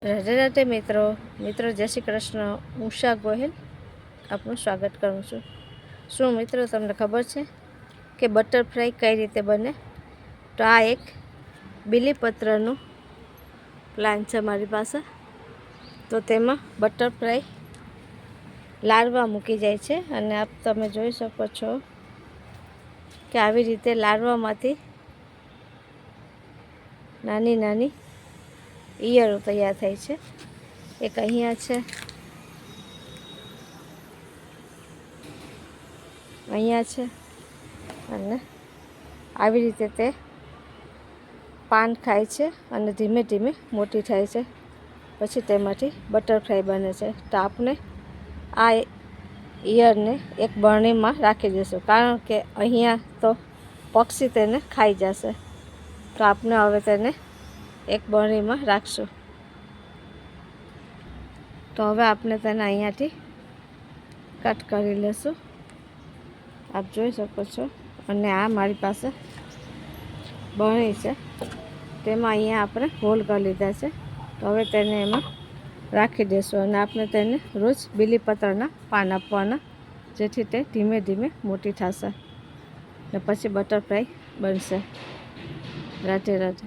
રાધે રાધે મિત્રો જય શ્રી કૃષ્ણ। ઉષા ગોહિલ આપનું સ્વાગત કરું છું। શું મિત્રો તમને ખબર છે કે બટરફ્લાય કઈ રીતે બને? તો આ એક બીલીપત્રનું પ્લાન છે મારી પાસે। તો તેમાં બટરફ્લાય લાર્વા મૂકી જાય છે અને આપ તમે જોઈ શકો છો કે આવી રીતે લાર્વામાંથી નાની નાની ઈયળો તૈયાર થાય છે। એક અહીંયા છે, અહીંયા છે, અને આવી રીતે તે પાન ખાય છે અને ધીમે ધીમે મોટી થાય છે, પછી તેમાંથી બટરફ્લાય બને છે। તો આપણે આ ઈયળને એક બરણીમાં રાખી દઈશું, કારણ કે અહીંયા તો પક્ષી તેને ખાઈ જશે। તો આપણે હવે તેને એક બરણીમાં રાખશું। તો હવે આપણે તેને અહીંયાથી કટ કરી લેશું, આપ જોઈ શકો છો। અને આ મારી પાસે બરણી છે, તેમાં અહીંયા આપણે હોલ કરી લીધા છે। તો હવે તેને એમાં રાખી દઈશું અને આપણે તેને રોજ બીલીપત્રના પાન આપવાના, જેથી તે ધીમે ધીમે મોટી થશે ને પછી બટરફ્લાય બનશે। રાધે રાધે।